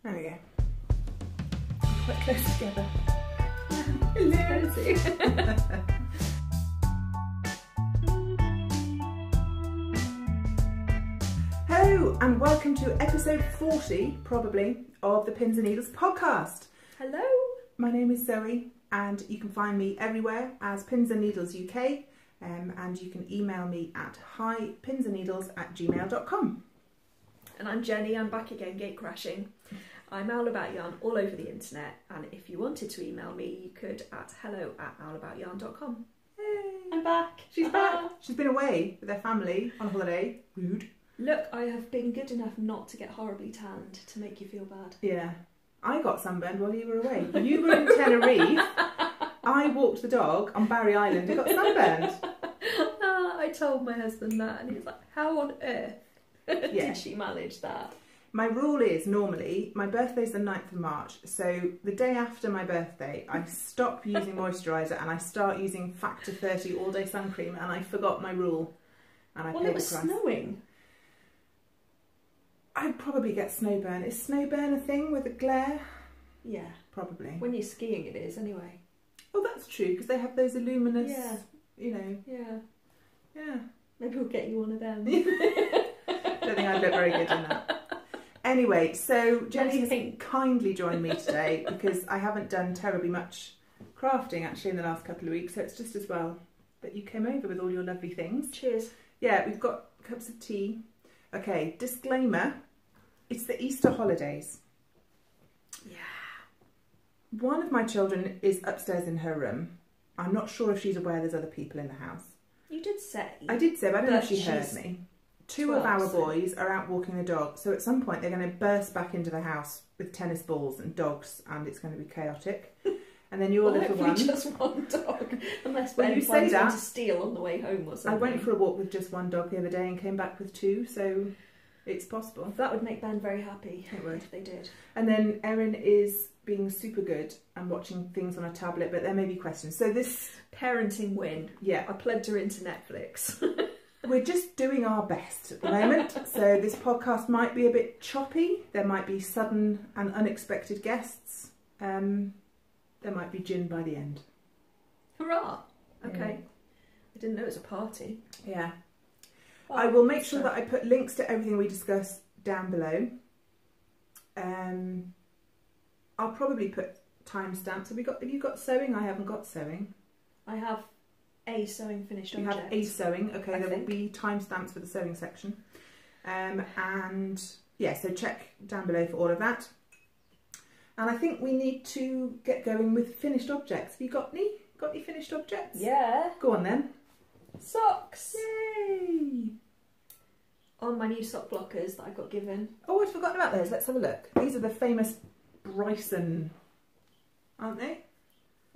There we go. Quite close together. Hello. Hello and welcome to episode 40, probably, of the Pins and Needles podcast. Hello. My name is Zoe and you can find me everywhere as Pins and Needles UK, and you can email me at hipinsandneedles@gmail.com. And I'm Jennie, I'm back again, gate crashing. I'm Owl About Yarn all over the internet, and if you wanted to email me, you could at hello@owlaboutyarn.com. Hey. I'm back. She's back. She's been away with her family on holiday. Rude. Look, I have been good enough not to get horribly tanned to make you feel bad. Yeah. I got sunburned while you were away. You were in Tenerife. I walked the dog on Barry Island and got sunburned. I told my husband that and he was like, how on earth did she manage that? My rule is normally, my birthday's the 9th of March, so the day after my birthday I stop using moisturiser and I start using Factor 30 all day sun cream, and I forgot my rule and I paid the price. Well, it was snowing. I'd probably get snowburn. Is snowburn a thing with a glare? Yeah. Probably. When you're skiing it is anyway. Oh, that's true, because they have those luminous, you know. Yeah. Yeah. Maybe we'll get you one of them. Don't think I'd look very good in that. Anyway, so Jennie has kindly joined me today because I haven't done terribly much crafting actually in the last couple of weeks, so it's just as well that you came over with all your lovely things. Cheers. Yeah, we've got cups of tea. Okay, disclaimer, it's the Easter holidays. Yeah. One of my children is upstairs in her room. I'm not sure if she's aware there's other people in the house. You did say. I did say, but I don't know if she heard me. Two of our boys are out walking the dog, so at some point they're going to burst back into the house with tennis balls and dogs, and it's going to be chaotic. And then your little one, just one dog, unless well, Ben you say finds that one to steal on the way home or something. I went for a walk with just one dog the other day and came back with two, so it's possible. That would make Ben very happy. It would. If they did. And then Erin is being super good and watching things on a tablet, but there may be questions. So this parenting win. Yeah, I plugged her into Netflix. We're just doing our best at the moment, so this podcast might be a bit choppy. There might be sudden and unexpected guests. There might be gin by the end. Hurrah! Okay. Yeah. I didn't know it was a party. Yeah. Well, I will make sure that I put links to everything we discuss down below. I'll probably put timestamps. Have you got sewing? I haven't got sewing. I have a sewing finished You object. have a sewing. Okay, there will think. be timestamps for the sewing section. And yeah, so check down below for all of that. And I think we need to get going with finished objects. Have you got any? Got any finished objects? Yeah. Go on then. Socks. Yay! On my new sock blockers that I got given. Oh, I'd forgotten about those. Let's have a look. These are the famous Bryson, aren't they?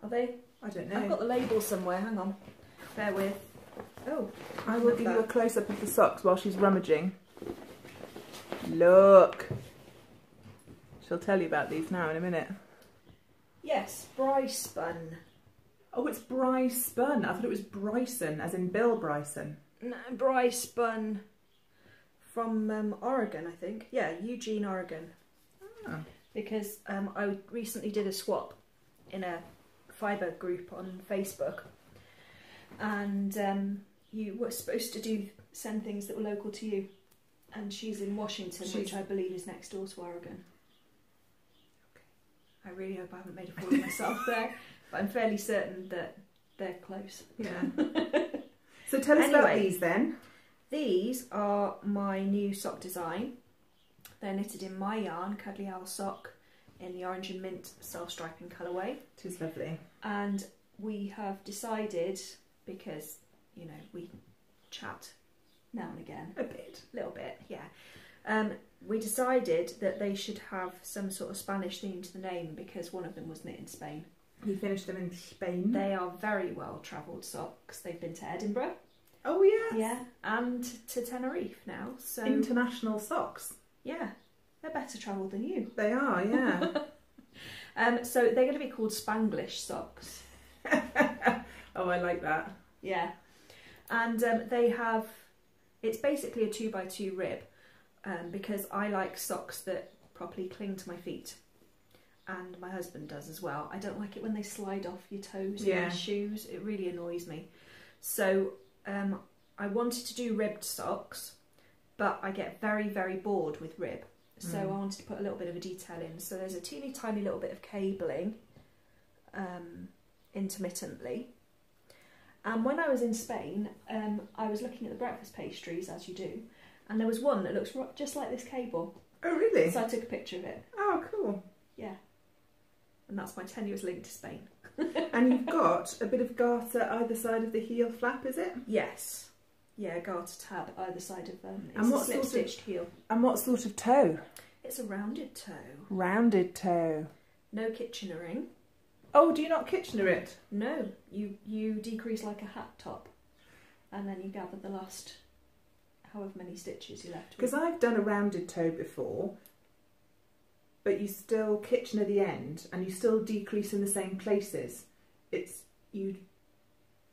Are they? I don't know. I've got the label somewhere. Hang on. Bear with. Oh. I will give you a close-up of the socks while she's rummaging. Look. She'll tell you about these now in a minute. Yes, Bryce spun. Oh, it's Bryce spun. I thought it was Bryson, as in Bill Bryson. No, Bryce spun from Oregon, I think. Yeah, Eugene, Oregon. Oh. Because I recently did a swap in a fibre group on Facebook, and you were supposed to send things that were local to you, and she's in Washington, which I believe is next door to Oregon. Okay. I really hope I haven't made a fool of myself there, but I'm fairly certain that they're close. Yeah. So tell us about these then. These are my new sock design. They're knitted in my yarn, Cuddly Owl Sock, in the orange and mint self-striping colourway. It is lovely. And we have decided, because, you know, we chat now and again. A bit. Little bit, yeah. We decided that they should have some sort of Spanish theme to the name because one of them was knit in Spain. You finished them in Spain? They are very well travelled socks. They've been to Edinburgh. Oh, yes. Yeah, and to Tenerife now. So international socks. Yeah, they're better travelled than you. They are, yeah. So they're going to be called Spanglish socks. Oh, I like that. Yeah. And they have, it's basically a 2x2 rib because I like socks that properly cling to my feet. And my husband does as well. I don't like it when they slide off your toes in my shoes. It really annoys me. So I wanted to do ribbed socks, but I get very, very bored with rib. So I wanted to put a little bit of a detail in. So there's a teeny tiny little bit of cabling intermittently. And when I was in Spain, I was looking at the breakfast pastries, as you do, and there was one that looks just like this cable. Oh, really? So I took a picture of it. Oh, cool. Yeah. And that's my tenuous link to Spain. And you've got a bit of garter either side of the heel flap, is it? Yes. Yeah, garter tab either side of them. It's and what a slip stitched heel. And what sort of toe? It's a rounded toe. Rounded toe. No kitchenering. Oh, do you not Kitchener it? No, you decrease like a hat top, and then you gather the last however many stitches you're left with. Because I've done a rounded toe before, but you still Kitchener the end, and you still decrease in the same places. It's you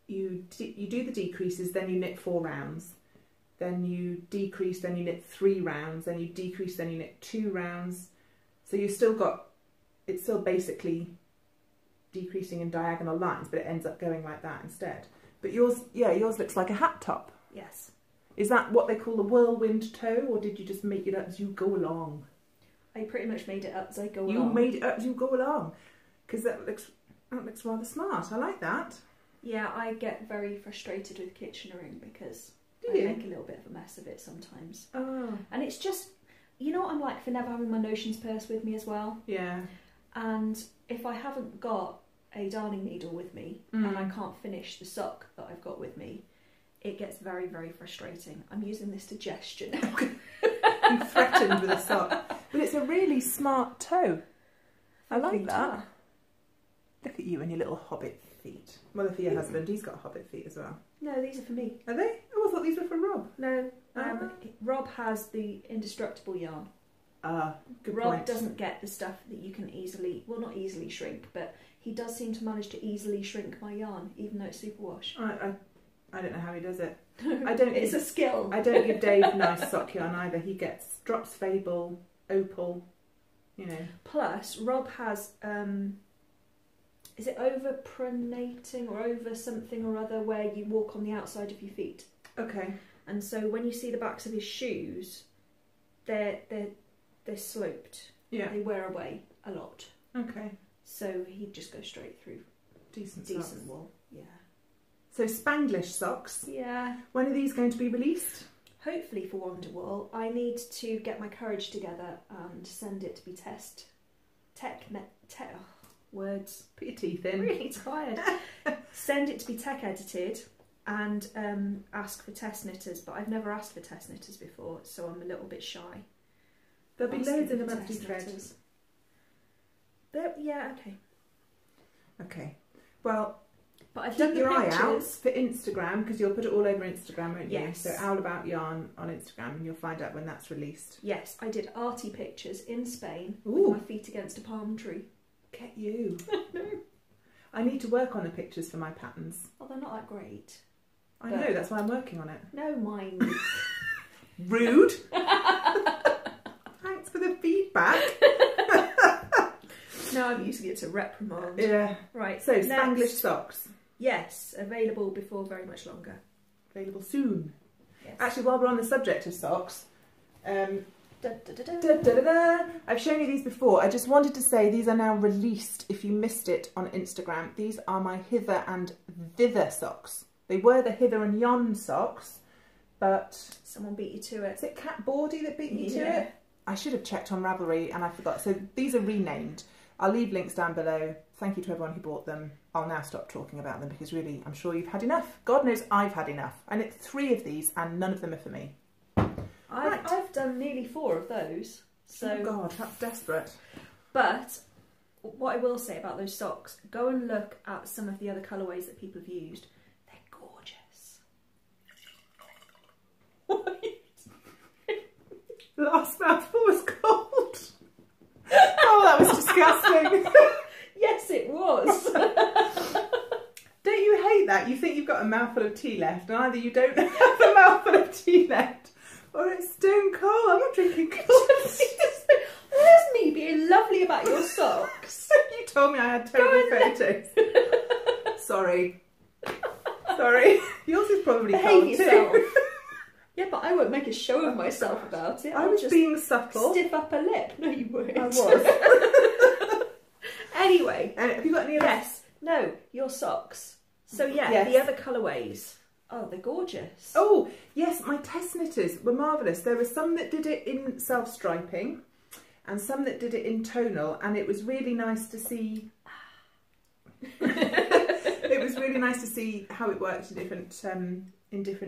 do the decreases, then you knit 4 rounds, then you decrease, then you knit 3 rounds, then you decrease, then you knit 2 rounds. So you still got, it's still basically decreasing in diagonal lines, but it ends up going like that instead. But yours, yeah, yours looks like a hat top. Yes. Is that what they call the whirlwind toe, or did you just make it up as you go along? I pretty much made it up as I go along. You made it up as you go along, because that looks rather smart. I like that. Yeah, I get very frustrated with Kitchenering because I make a little bit of a mess of it sometimes. Oh. And it's just, you know what I'm like for never having my notions purse with me as well? Yeah. And if I haven't got a darning needle with me and I can't finish the sock that I've got with me, it gets very, very frustrating. I'm using this to gesture now. You threatened with a sock. But it's a really smart toe. I like that. Look at you and your little hobbit feet. Well, for your husband, he's got hobbit feet as well. No, these are for me. Are they? Oh, I thought these were for Rob. No, Rob has the indestructible yarn. Good Rob point. doesn't get the stuff that you can easily, well, not easily shrink, but he does seem to manage to easily shrink my yarn, even though it's superwash. I don't know how he does it. It's a skill. I don't give Dave nice sock yarn either. He gets Drops Fable, Opal, you know. Plus, Rob has, is it overpronating or over something or other where you walk on the outside of your feet? Okay. And so when you see the backs of his shoes, they're sloped. Yeah. They wear away a lot. Okay. So he'd just go straight through. Decent wool. Yeah. So Spanglish socks. Yeah. When are these going to be released? Hopefully for Wonderwool. I need to get my courage together and send it to be words. Put your teeth in. I'm really tired. Send it to be tech edited and ask for test knitters, but I've never asked for test knitters before, so I'm a little bit shy. There'll be loads in the monthly thread. Yeah, okay. Okay. Well, but I've keep done your the eye pictures. out for Instagram, because you'll put it all over Instagram, won't you? Yes. So Owl About Yarn on Instagram, and you'll find out when that's released. Yes, I did arty pictures in Spain Ooh. with my feet against a palm tree. Get you. I need to work on the pictures for my patterns. Oh, they're not that great. I know, that's why I'm working on it. No, mine. Rude. Thanks for the feedback. Now I'm using it to reprimand. Yeah. Right. So, Spanglish socks. Yes, available before very much longer. Available soon. Yes. Actually, while we're on the subject of socks, I've shown you these before. I just wanted to say these are now released if you missed it on Instagram. These are my Hither and Thither socks. They were the Hither and Yon socks, but... Someone beat you to it. Is it Cat Bawdy that beat me to it? I should have checked on Ravelry and I forgot. So these are renamed. I'll leave links down below. Thank you to everyone who bought them. I'll now stop talking about them because really, I'm sure you've had enough. God knows I've had enough. I knit 3 of these and none of them are for me. I've done nearly 4 of those. So oh God, that's desperate. But what I will say about those socks, go and look at some of the other colourways that people have used. They're gorgeous. Last mouthful was cold. Oh, that was disgusting. Yes, it was. Don't you hate that? You think you've got a mouthful of tea left, and either you don't have a mouthful of tea left, or it's stone cold. I'm not drinking cold. There's lovely about your socks? You told me I had terrible photos. Sorry. Sorry. Yours is probably Behave yourself. too. Yeah, but I won't make a show of myself about it. I was just being subtle. Stiff upper lip. No, you weren't. I was. Anyway. Have you got any other? Yes. No, your socks. So yeah, Yes. the other colourways. Oh, they're gorgeous. Oh, yes, my test knitters were marvellous. There were some that did it in self-striping and some that did it in tonal, and it was really nice to see... It was really nice to see how it worked in different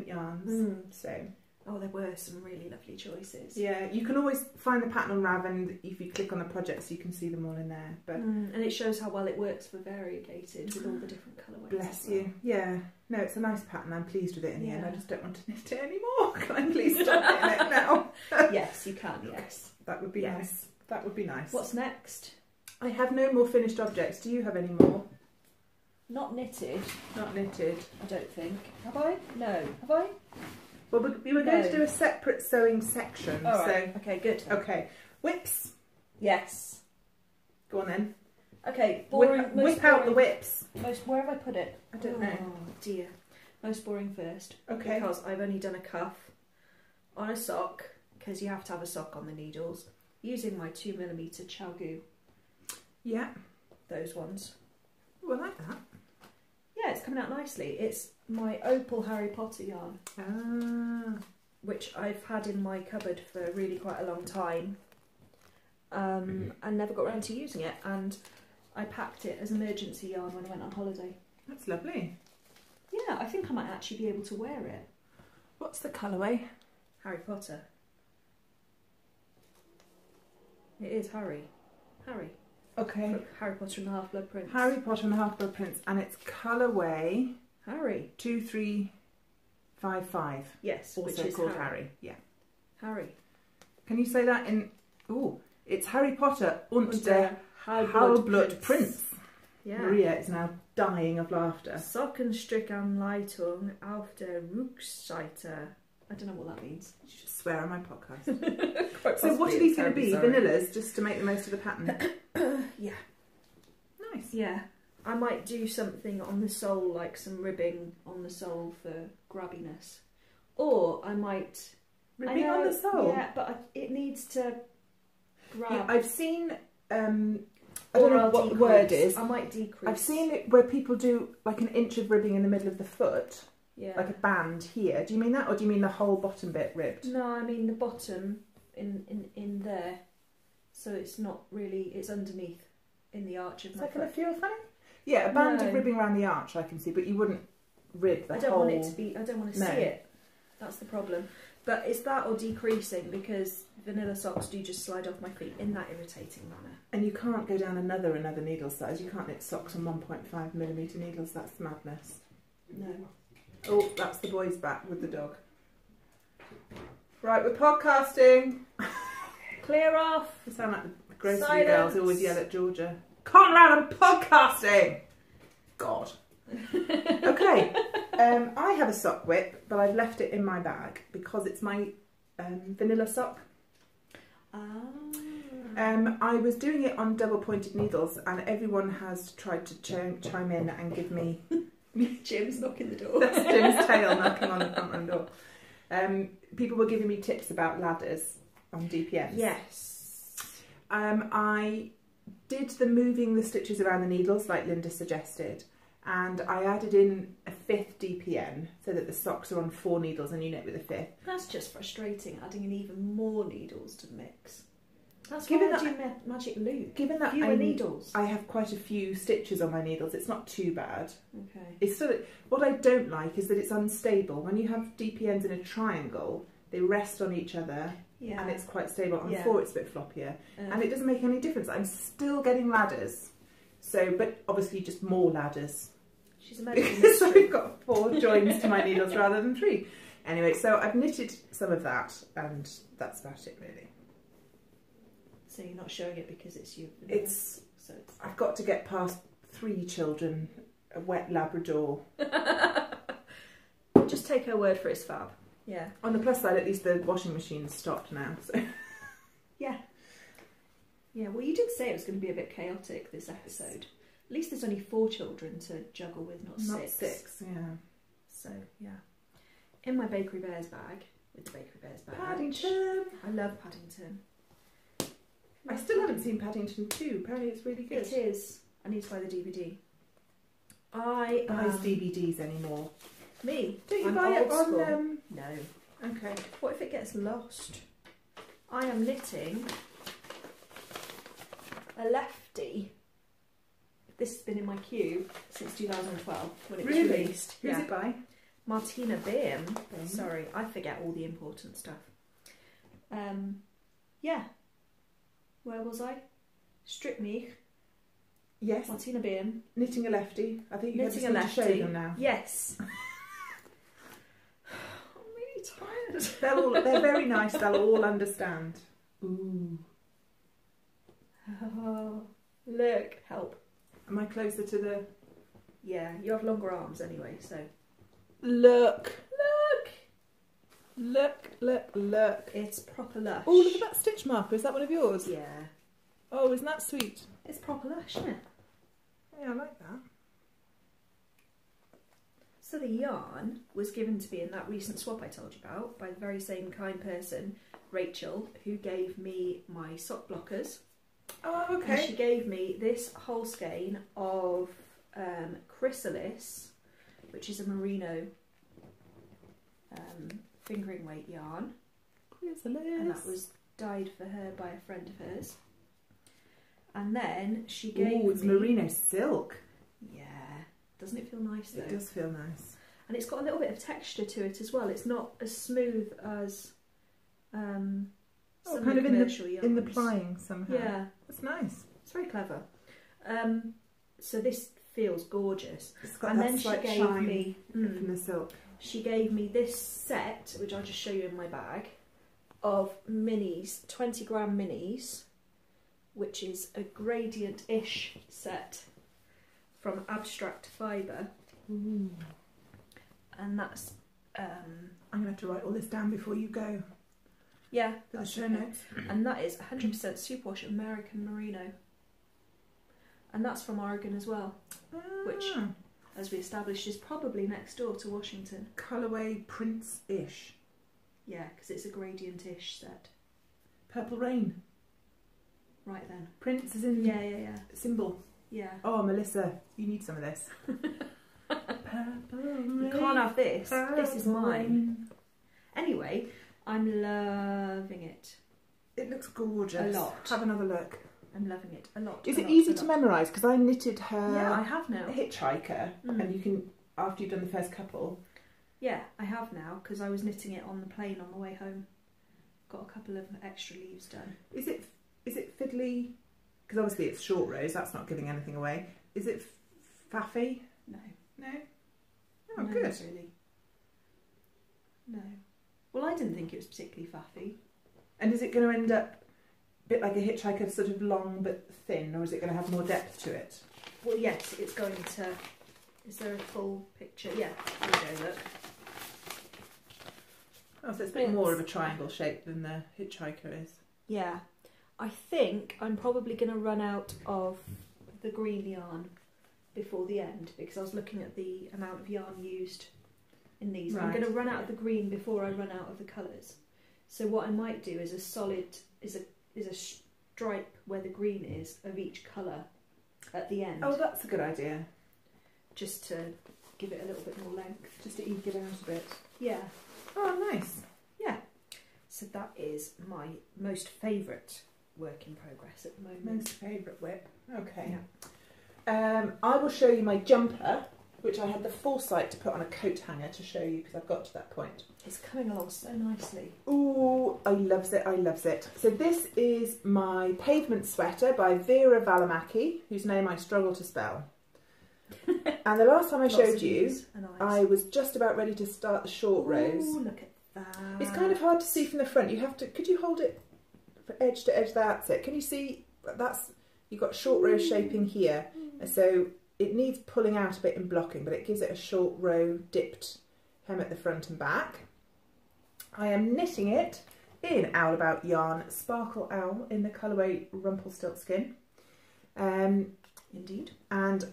yarns. So oh, there were some really lovely choices. yeah, you can always find the pattern on Rav, and if you click on the projects, you can see them all in there. But and it shows how well it works for variegated with all the different colourways. bless you. Yeah, no, it's a nice pattern. I'm pleased with it in the end. I just don't want to knit it anymore. Can I please stop knitting it now? Yes, you can. Yes, that would be nice. That would be nice. What's next? I have no more finished objects. Do you have any more? Not knitted. Not knitted. I don't think. Have I? No. Have I? Well, we were going to do a separate sewing section. All right. So okay, good. Okay, whips. Yes. Go on then. Okay. Boring. Whip out the whips. Where have I put it? I don't know. Oh dear. Most boring first. Okay. Because I've only done a cuff on a sock, because you have to have a sock on the needles, using my 2mm Chalgu. Yeah. Those ones. Oh, I like that. Yeah, it's coming out nicely. It's my Opal Harry Potter yarn. Ah. Which I've had in my cupboard for really quite a long time. And never got around to using it. And I packed it as emergency yarn when I went on holiday. That's lovely. Yeah, I think I might actually be able to wear it. What's the colourway? Harry Potter. It is Harry. Harry. Okay. Harry Potter and the Half-Blood Prince. Harry Potter and the Half-Blood Prince, and it's colourway Harry. 2355. Yes, also which is called Harry. Yeah. Harry. Can you say that in? Oh, it's Harry Potter und der Half-Blood Prince. Yeah. Maria is now dying of laughter. Sockenstrickanleitung auf der Rückseite. I don't know what that means. You should swear on my podcast. So what are these going to be? Vanillas, just to make the most of the pattern? Yeah. Nice. Yeah. I might do something on the sole, like some ribbing on the sole for grabbiness. Or I might... Ribbing on the sole? Yeah, but it needs to grab. Yeah, I've seen... I don't know what the word is. I might decrease. I've seen it where people do like an inch of ribbing in the middle of the foot. Yeah. Like a band here. Do you mean that, or do you mean the whole bottom bit ribbed? No, I mean the bottom in there. So it's not really, it's underneath in the arch of my foot. Is that going to feel funny? Yeah, a band of ribbing around the arch I can see, but you wouldn't rib the whole... I don't want it to be, I don't want to see it. That's the problem. But it's that or decreasing, because vanilla socks do just slide off my feet in that irritating manner. And you can't go down another needle size. You can't knit socks on 1.5mm needles. That's madness. No. Oh, that's the boys back with the dog. Right, we're podcasting. Clear off. You sound like the grocery Silence. girls who always yell at Georgia. Conrad, I'm podcasting! God. Okay, I have a sock whip, but I've left it in my bag because it's my vanilla sock. I was doing it on double pointed needles, and everyone has tried to chime in and give me... Jim's knocking the door. That's Jim's tail knocking on the front room door. People were giving me tips about ladders on DPS. Yes. I did the moving the stitches around the needles like Linda suggested, and I added in a 5th DPN so that the socks are on 4 needles and you knit with a 5th. That's just frustrating, adding in even more needles to the mix. That's given why I that do magic loop. Given that fewer needles. I have quite a few stitches on my needles, it's not too bad. Okay. It's still, what I don't like is that it's unstable. When you have DPNs in a triangle, they rest on each other. Yeah. And it's quite stable. On 4 it's a bit floppier. And it doesn't make any difference. I'm still getting ladders. So, but obviously just more ladders. She's a medical Because mystery. I've got 4 joins to my needles rather than 3. Anyway, so I've knitted some of that, and that's about it really. So you're not showing it because it's you. I've got to get past 3 children, a wet Labrador. Just take her word for it's fab. Yeah. On the plus side, at least the washing machine's stopped now. So. Yeah. Yeah, well, you did say it was going to be a bit chaotic, this episode. At least there's only 4 children to juggle with, not 6. Not 6, yeah. So, yeah. In my Bakery Bears bag, with the Bakery Bears bag. Paddington! I love Paddington. I still haven't seen Paddington 2. Apparently it's really good. It is. I need to buy the DVD. I buys DVDs anymore. Me? Don't you I'm buy it old on... school. No. Okay. What if it gets lost? I am knitting a Leftie. This has been in my queue since 2012 when it was released. Who's it by? Martina Behm. Sorry, I forget all the important stuff. Yeah. Where was I? Strip me. Yes. Martina Behm. Knitting a Leftie. I think you Knitting have a to show Leftie. them now. Yes. I'm really tired. They're very nice. They'll all understand. Ooh. Oh, look, help. Am I closer to the... Yeah, you have longer arms anyway, so... Look. Look. It's proper lush. Oh, look at that stitch marker. Is that one of yours? Yeah. Oh, isn't that sweet? It's proper lush, isn't it? Yeah, I like that. So the yarn was given to me in that recent swap I told you about by the very same kind person, Rachel, who gave me my sock blockers. Oh, okay. And she gave me this whole skein of Chrysalis, which is a merino fingering weight yarn. Chrysalis. And that was dyed for her by a friend of hers. And then she gave me... Oh, it's merino silk. Yeah. Doesn't it feel nice though? It does feel nice. And it's got a little bit of texture to it as well. It's not as smooth as some kind of commercial in the plying somehow. Yeah. That's nice. It's very clever. So this feels gorgeous. It's got and that then she slight gave shine me from the silk. She gave me this set, which I'll just show you in my bag, of minis, 20 gram minis, which is a gradient-ish set from Abstract Fibre. Ooh. And that's... I'm going to have to write all this down before you go. Yeah. For the show notes. And that is 100% superwash American merino. And that's from Oregon as well, which, as we established, is probably next door to Washington. Colourway Princeish. Yeah, because it's a gradient-ish set. Purple Rain. Right then. Prince is in Yeah. symbol. Yeah. Oh, Melissa, you need some of this. Purple Rain. You can't have this. This is mine. Anyway, I'm loving it. It looks gorgeous. A lot. Have another look. I'm loving it a lot. Is it easy to memorise? Because I knitted her... Yeah, I have now. A hitchhiker, and you can, after you've done the first couple... Yeah, I have now, because I was knitting it on the plane on the way home. Got a couple of extra leaves done. Is it fiddly? Because obviously it's short rows, that's not giving anything away. Is it faffy? No. No? Oh, no, good. Not really. No. Well, I didn't think it was particularly faffy. And is it going to end up a bit like a hitchhiker, sort of long but thin, or is it going to have more depth to it? Well, yes, it's going to... Is there a full picture? Yeah, there we go, look. Oh, so it's a bit more of a triangle shape than the hitchhiker is. Yeah. I think I'm probably going to run out of the green yarn before the end, because I was looking at the amount of yarn used in these. Right. I'm going to run out of the green before I run out of the colours. So what I might do is a stripe where the green is of each colour at the end. Oh, that's a good idea. Just to give it a little bit more length. Just to eke it out a bit. Yeah. Oh, nice. Yeah. So that is my most favourite work in progress at the moment. Most favourite whip. Okay. Yeah. I will show you my jumper, which I had the foresight to put on a coat hanger to show you because I've got to that point. It's coming along so nicely. Ooh, I loves it, I loves it. So this is my pavement sweater by Vera Valimaki, whose name I struggle to spell. And the last time I showed you, I was just about ready to start the short rows. Ooh, look at that. It's kind of hard to see from the front. You have to, could you hold it edge to edge? That's it. Can you see? That's, you've got short row shaping here. So it needs pulling out a bit and blocking, but it gives it a short row dipped hem at the front and back. I am knitting it in Owl About Yarn Sparkle Owl in the colourway Rumpelstiltskin. Indeed. And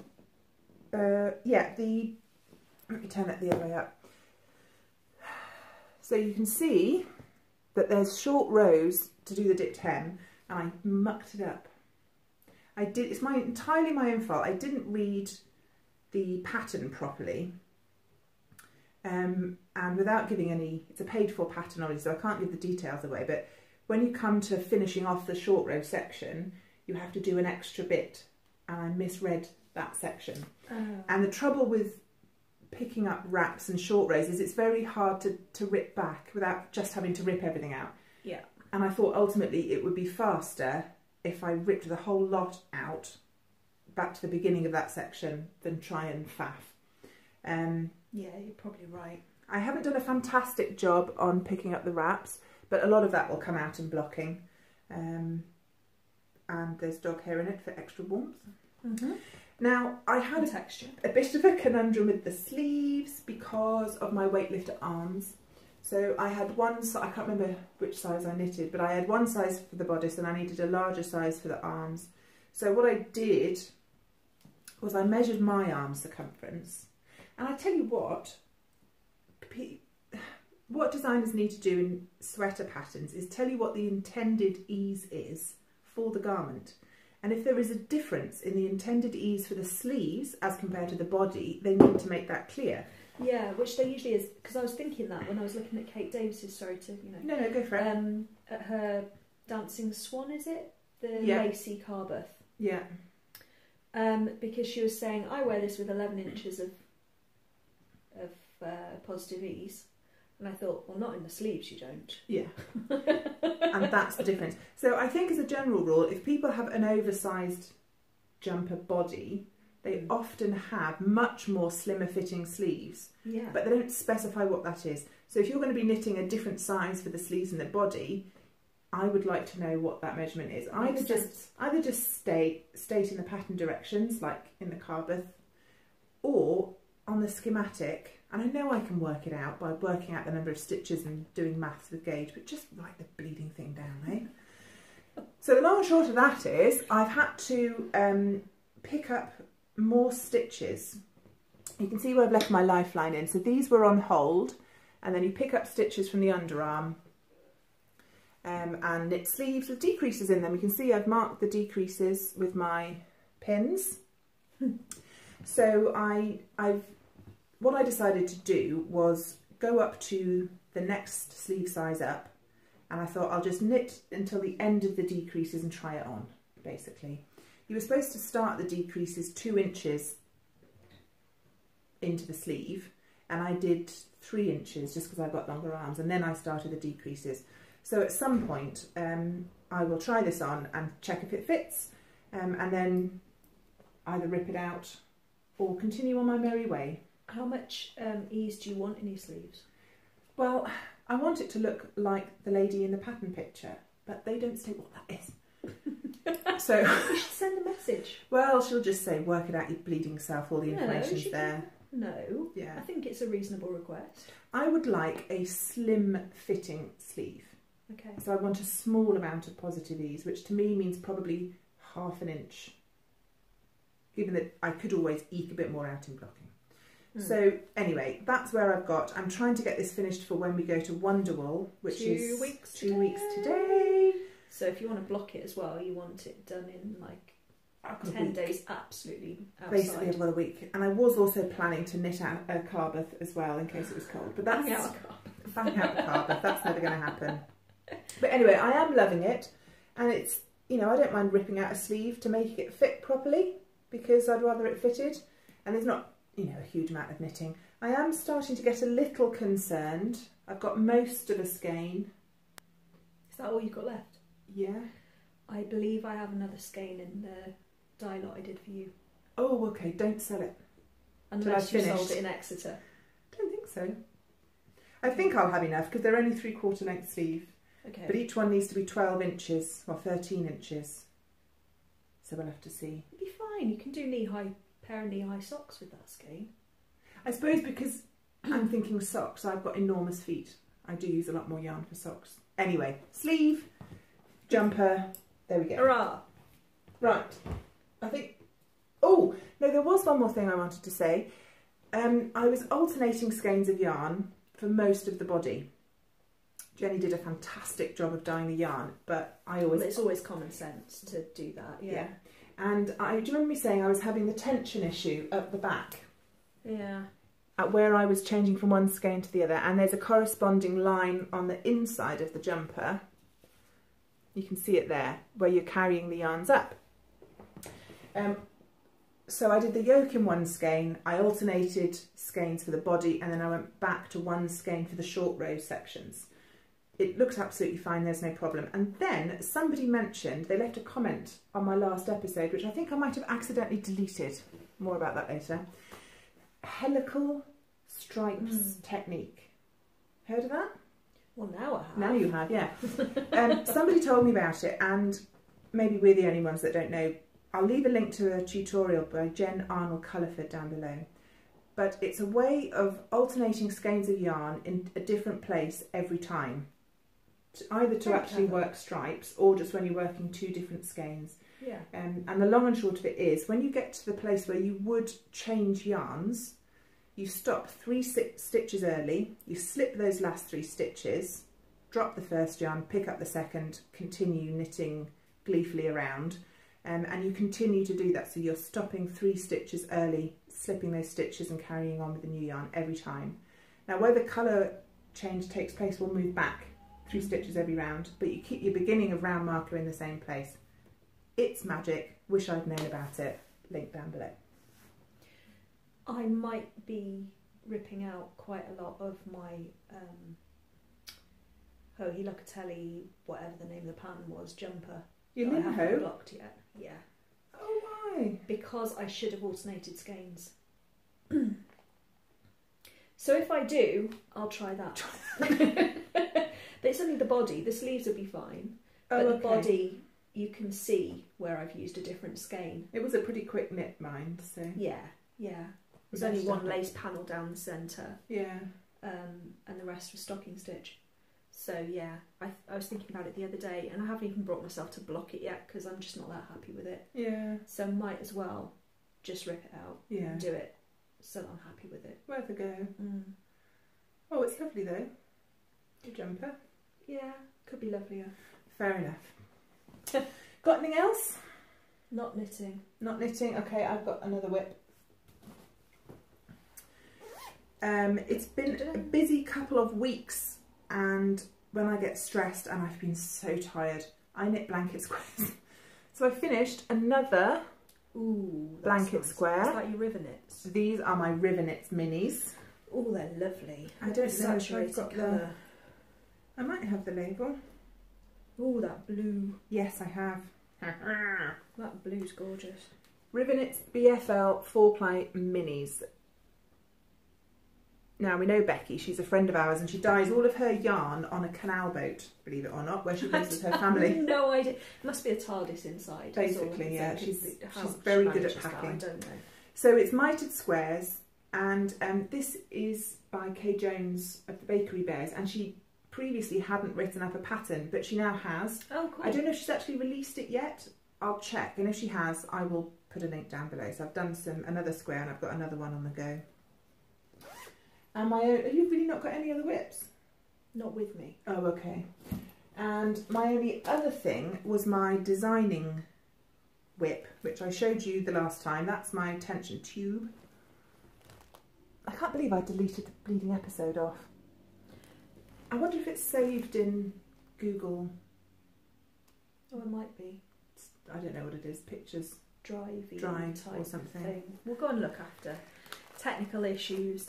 yeah, let me turn it the other way up. So you can see that there's short rows to do the dipped hem, and I mucked it up. It's entirely my own fault. I didn't read the pattern properly. And without giving any, it's a paid for pattern obviously, so I can't give the details away, but when you come to finishing off the short row section, you have to do an extra bit, and I misread that section. Oh. And the trouble with picking up wraps and short rows is it's very hard to rip back without just having to rip everything out. Yeah. And I thought ultimately it would be faster if I ripped the whole lot out back to the beginning of that section than try and faff. Yeah, you're probably right. I haven't done a fantastic job on picking up the wraps, but a lot of that will come out in blocking. And there's dog hair in it for extra warmth. Mm-hmm. Now, I had a bit of a conundrum with the sleeves because of my weightlifter arms. So I had I can't remember which size I knitted, but I had one size for the bodice and I needed a larger size for the arms. So what I did was I measured my arm circumference. And I tell you what designers need to do in sweater patterns is tell you what the intended ease is for the garment. And if there is a difference in the intended ease for the sleeves as compared to the body, they need to make that clear. Yeah, which there usually is, because I was thinking that when I was looking at Kate Davis's, sorry to, No, go for it. At her Dancing Swan, is it? The lacy Carbuth. Yeah. Because she was saying, I wear this with 11 inches of positive ease. And I thought, well, not in the sleeves you don't. Yeah. And that's the difference. So I think as a general rule, if people have an oversized jumper body, they often have much more slimmer fitting sleeves. Yeah. But they don't specify what that is. So if you're going to be knitting a different size for the sleeves and the body, I would like to know what that measurement is. Either just state in the pattern directions, like in the Carbuth, or on the schematic. And I know I can work it out by working out the number of stitches and doing maths with gauge, but just write the bleeding thing down, eh? So the long and short of that is I've had to pick up more stitches. You can see where I've left my lifeline in. So these were on hold, and then you pick up stitches from the underarm and knit sleeves with decreases in them. You can see I've marked the decreases with my pins. So what I decided to do was go up to the next sleeve size up, and I thought I'll just knit until the end of the decreases and try it on, basically. You were supposed to start the decreases 2 inches into the sleeve, and I did 3 inches just because I've got longer arms, and then I started the decreases. So at some point I will try this on and check if it fits, and then either rip it out or continue on my merry way. How much ease do you want in your sleeves? Well, I want it to look like the lady in the pattern picture, but they don't state what that is. So you should send a message. Well, she'll just say, work it out, you bleeding self, all the information's there. No, yeah. I think it's a reasonable request. I would like a slim fitting sleeve. Okay. So I want a small amount of positive ease, which to me means probably 1/2 inch, given that I could always eke a bit more out in blocking. So anyway, that's where I've got. I'm trying to get this finished for when we go to Wonderwool, which is 2 weeks today. So if you want to block it as well, you want it done in like 10 days, absolutely outside. Basically I've got a week. And I was also planning to knit out a Carbuth as well in case it was cold. But that's fang out a Carbuth. That's never going to happen. But anyway, I am loving it, and it's, I don't mind ripping out a sleeve to make it fit properly because I'd rather it fitted, and there's not a huge amount of knitting. I am starting to get a little concerned. I've got most of a skein. Is that all you've got left? Yeah. I believe I have another skein in the dye lot I did for you. Oh, okay, don't sell it. Unless you sold it in Exeter. Don't think so. I think I'll have enough because they're only 3/4 length sleeve. Okay. But each one needs to be 12 inches, or 13 inches. So we'll have to see. It'll be fine. You can do pair of knee-high socks with that skein. I suppose because I'm thinking socks, I've got enormous feet. I do use a lot more yarn for socks Anyway, sleeve, jumper, there we go. Hurrah! Right, I think, oh, no, there was one more thing I wanted to say. I was alternating skeins of yarn for most of the body. Jennie did a fantastic job of dyeing the yarn, but It's always common sense to do that, yeah. And do you remember me saying I was having the tension issue at the back? Yeah. At where I was changing from one skein to the other, and there's a corresponding line on the inside of the jumper. You can see it there, where you're carrying the yarns up. So I did the yoke in one skein, I alternated skeins for the body, and then I went back to one skein for the short row sections. It looked absolutely fine, there's no problem. And then somebody mentioned, they left a comment on my last episode, which I think I might have accidentally deleted. More about that later. Helical stripes technique. Heard of that? Well, now I have. Now you have, yeah. Somebody told me about it, and maybe we're the only ones that don't know. I'll leave a link to a tutorial by Jen Arnall-Culliford down below. But it's a way of alternating skeins of yarn in a different place every time. Either to actually work stripes or just when you're working two different skeins. Yeah. And the long and short of it is, when you get to the place where you would change yarns, you stop 3 stitches early, you slip those last 3 stitches, drop the first yarn, pick up the second, continue knitting gleefully around, and you continue to do that. So you're stopping 3 stitches early, slipping those stitches and carrying on with the new yarn every time. Now where the colour change takes place will move back 3 stitches every round, but you keep your beginning of round marker in the same place. It's magic. Wish I'd known about it. Link down below. I might be ripping out quite a lot of my helical, whatever the name of the pattern was, jumper. Your that I haven't limho? blocked yet. Yeah. Oh, why? Because I should have alternated skeins. So if I do, I'll try that. But it's only the body. The sleeves will be fine. But the body, you can see where I've used a different skein. It was a pretty quick knit, mine, so... Yeah, yeah. There's only one lace panel down the centre. Yeah. And the rest was stocking stitch. So yeah, I was thinking about it the other day, and I haven't even brought myself to block it yet because I'm just not that happy with it. Yeah. So might as well just rip it out and do it so that I'm happy with it. Worth a go. Oh, it's lovely though. Your jumper. Yeah, could be lovelier. Fair enough. Got anything else? Not knitting. Not knitting. Okay, I've got another whip. It's been a busy couple of weeks, and when I get stressed and I've been so tired, I knit blanket squares. So I finished another blanket square. Is that your Riverknits? These are my Riverknits minis. Oh, they're lovely. I don't know if I've Saturated got colour. I might have the label. Oh, that blue. Yes, I have. That blue's gorgeous. Riverknits BFL 4-ply minis. Now we know Becky, she's a friend of ours, and she dyes all of her yarn on a canal boat, believe it or not, where she lives with her family. I have no idea. It must be a TARDIS inside. Basically, yeah. She's very good at packing. I don't know. So it's mitered squares, and this is by Kay Jones of the Bakery Bears, and she previously hadn't written up a pattern, but she now has. Oh, cool. I don't know if she's actually released it yet. I'll check, and if she has, I will put a link down below. So I've done another square, and I've got another one on the go. And my own, have you really not got any other whips? Not with me. Oh, okay. And my only other thing was my designing whip, which I showed you the last time. That's my tension tube. I can't believe I deleted the bleeding episode off. I wonder if it's saved in Google. Oh, it might be. I don't know what it is. Pictures. Drive or something. Thing. We'll go and look after. Technical issues.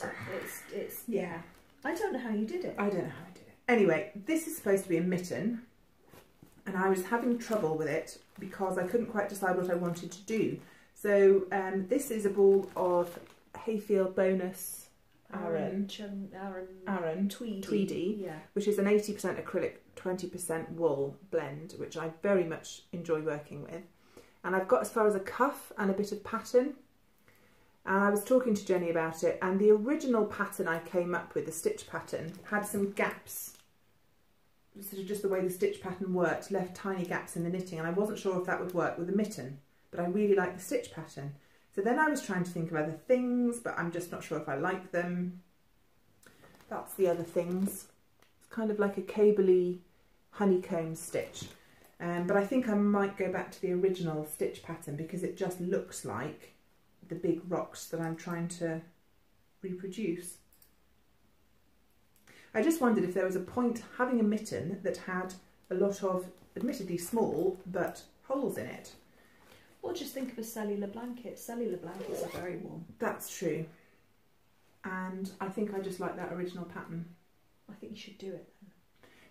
It's yeah. I don't know how you did it. I don't know how I did it. Anyway, this is supposed to be a mitten, and I was having trouble with it because I couldn't quite decide what I wanted to do. So this is a ball of Hayfield Bonus Aran Tweedy, yeah, which is an 80% acrylic, 20% wool blend, which I very much enjoy working with. And I've got as far as a cuff and a bit of pattern. And I was talking to Jennie about it, and the original pattern I came up with, the stitch pattern, had some gaps sort of just the way the stitch pattern worked, left tiny gaps in the knitting, and I wasn't sure if that would work with a mitten, but I really like the stitch pattern. So then I was trying to think of other things, but I'm just not sure if I like them. That's the other things. It's kind of like a cable-y honeycomb stitch. But I think I might go back to the original stitch pattern because it just looks like the big rocks that I'm trying to reproduce. I just wondered if there was a point having a mitten that had a lot of, admittedly small, but holes in it. Or just think of a cellular blanket. Cellular blankets are very warm. That's true. And I think I just like that original pattern. I think you should do it then.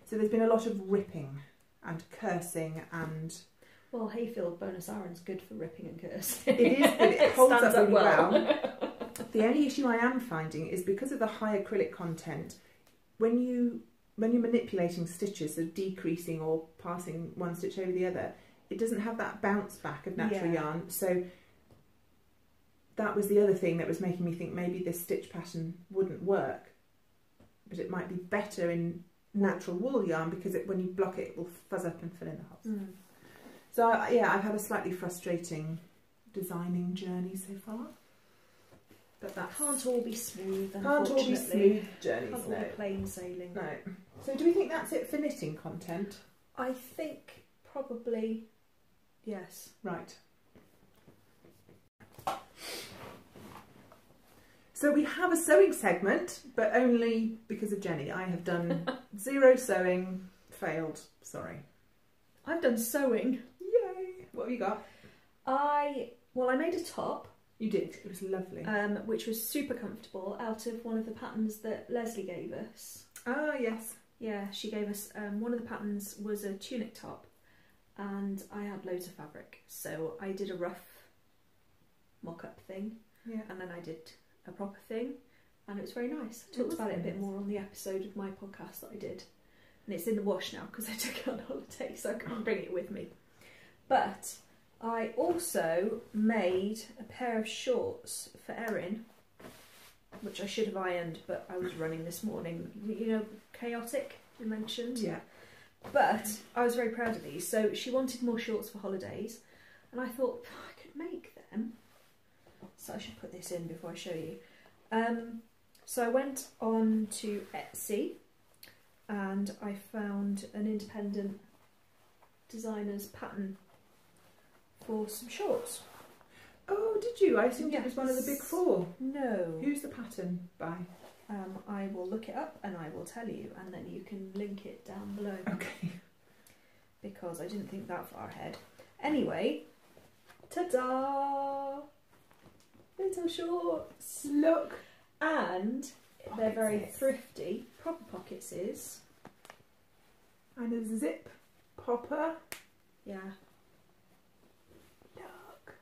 So there's been a lot of ripping and cursing and... Well, Hayfield Bonus Iron's good for ripping and cursing. It is good, it holds up really well. The only issue I am finding is because of the high acrylic content, when you're manipulating stitches, so decreasing or passing one stitch over the other, it doesn't have that bounce back of natural yarn. So that was the other thing that was making me think maybe this stitch pattern wouldn't work, but it might be better in natural wool yarn because when you block it, it will fuzz up and fill in the holes. Mm. So yeah, I've had a slightly frustrating designing journey so far. But that can't all be smooth, can't all be smooth journeys. Can't all be plain sailing. No. So do we think that's it for knitting content? I think probably yes. Right. So we have a sewing segment, but only because of Jenny. I have done 0 sewing, failed, sorry. I've done sewing. Yay! What have you got? I made a top. You did, it was lovely. Which was super comfortable out of one of the patterns that Leslie gave us. Ah, yes. Yeah, she gave us, one of the patterns was a tunic top and I had loads of fabric. So I did a rough mock-up thing and then I did a proper thing and it was very nice. I talked about it a bit more on the episode of my podcast that I did. And it's in the wash now because I took it on holiday so I can't bring it with me. But I also made a pair of shorts for Erin, which I should have ironed, but I was running this morning. You know, chaotic, you mentioned? Yeah. But I was very proud of these. So she wanted more shorts for holidays, and I thought, I could make them. So I should put this in before I show you. So I went on to Etsy, and I found an independent designer's pattern for some shorts. Oh, did you? I assumed it was one of the big 4. No. Who's the pattern by? I will look it up and I will tell you, and then you can link it down below. Okay. Because I didn't think that far ahead. Anyway, ta-da! Little shorts. Look. And they're very thrifty. Proper pockets is. And a zip popper. Yeah. Look.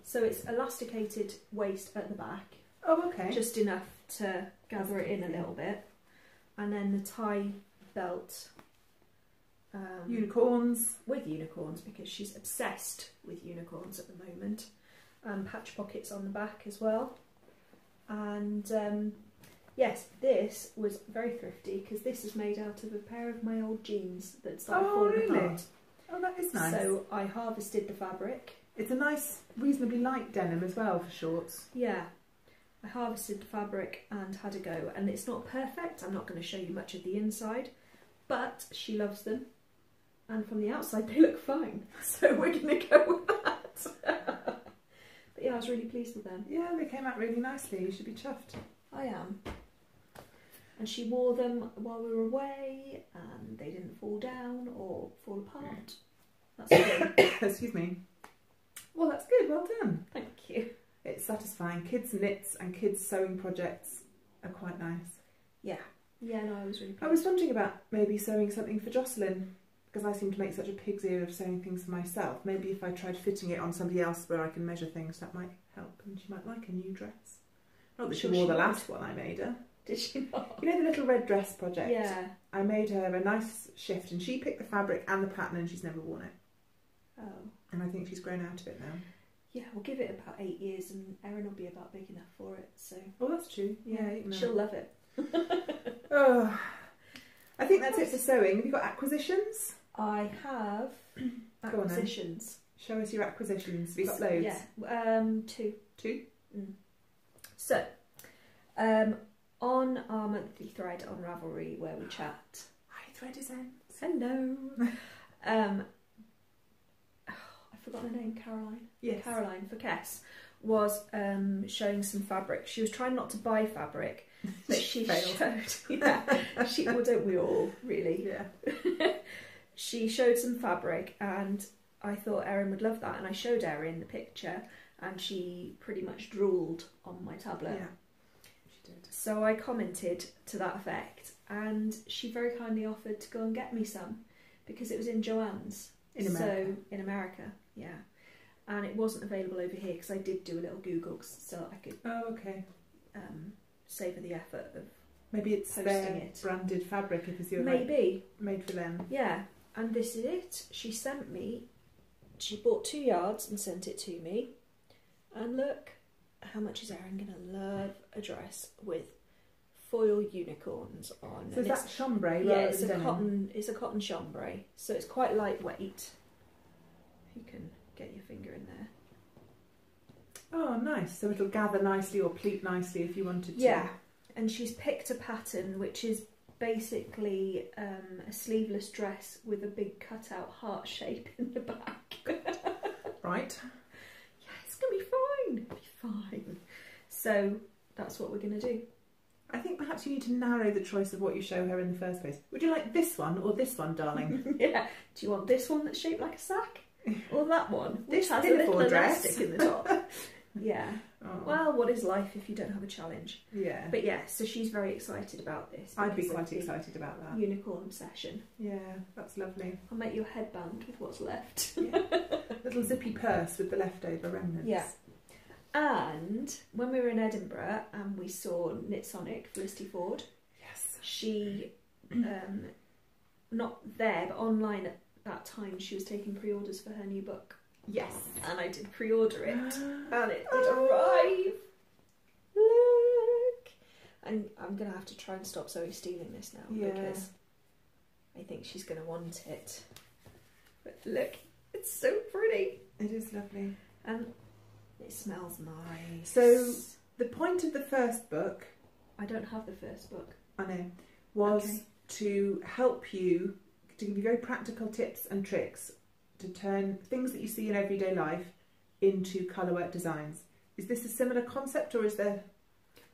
So it's elasticated waist at the back. Oh, okay. Just enough to gather it in a little bit. And then the tie belt. Unicorns. With unicorns, because she's obsessed with unicorns at the moment. Patch pockets on the back as well. And yes, this was very thrifty because this is made out of a pair of my old jeans that started falling apart. Oh, that is nice. So I harvested the fabric. It's a nice, reasonably light denim as well for shorts. Yeah. I harvested the fabric and had a go, and it's not perfect. I'm not going to show you much of the inside, but she loves them, and from the outside they look fine. So we're going to go with that. But yeah, I was really pleased with them. Yeah, they came out really nicely. You should be chuffed. I am. And she wore them while we were away, and they didn't fall down or fall apart. That's good. Excuse me. Well, that's good. Well done. Thank you. It's satisfying. Kids knits and kids sewing projects are quite nice. Yeah. Yeah, no, I was really pleased. I was wondering about maybe sewing something for Jocelyn, because I seem to make such a pig's ear of sewing things for myself. Maybe if I tried fitting it on somebody else where I can measure things, that might help, and she might like a new dress. Not that she wore the last one I made her. Did she not? You know the little red dress project? Yeah. I made her a nice shift, and she picked the fabric and the pattern, and she's never worn it. Oh. And I think she's grown out of it now. Yeah, we'll give it about 8 years and Erin will be about big enough for it, so... Oh, that's true. Yeah, she'll love it. Oh. I think that's it for sewing. Have you got acquisitions? I have acquisitions. Show us your acquisitions. Have you got loads? Yeah, 2. 2? Mm. So, on our monthly thread on Ravelry where we chat. Hi, Threadizens. Hello. I've forgotten her name, Caroline. Yes. Caroline for Kess was showing some fabric. She was trying not to buy fabric, but she showed. Yeah, well, don't we all really? Yeah. She showed some fabric, and I thought Erin would love that, and I showed Erin the picture, and she pretty much drooled on my tablet. Yeah, she did. So I commented to that effect, and she very kindly offered to go and get me some because it was in Joann's. In America. So in America, yeah. And it wasn't available over here because I did do a little Google so I could. Oh, okay. Savour the effort of maybe it's their it. branded fabric if it's your maybe made for them. Yeah, and this is it. She bought 2 yards and sent it to me. And look, how much is Erin gonna love a dress with foil unicorns on? So is that chambray? Yeah, it's a cotton chambray, so it's quite lightweight. You can get your finger in there. Oh, nice. So it'll gather nicely or pleat nicely if you wanted to. Yeah, and she's picked a pattern which is basically a sleeveless dress with a big cutout heart shape in the back. Right. Yeah, it's going to be fine. It'll be fine. So that's what we're going to do. I think perhaps you need to narrow the choice of what you show her in the first place. Would you like this one or this one, darling? Yeah. Do you want this one that's shaped like a sack? Or that one, which This has a little dress elastic in the top? Yeah. Oh. Well, what is life if you don't have a challenge? Yeah. But yeah, so she's very excited about this. I'd be quite excited about that. Unicorn obsession. Yeah, that's lovely. I'll make you a headband with what's left. Yeah. Little zippy purse with the leftover remnants. Yeah. And when we were in Edinburgh and we saw Knitsonik, Felicity Ford, yes, she, not there, but online at that time, she was taking pre-orders for her new book. Yes. And I did pre-order it, and it did arrive. Look! And I'm going to have to try and stop Zoe stealing this now, because I think she's going to want it. But look, it's so pretty. It is lovely. And it smells nice. So the point of the first book, I don't have the first book. I know, was to help you, to give you very practical tips and tricks to turn things that you see in everyday life into colourwork designs. Is this a similar concept, or is there...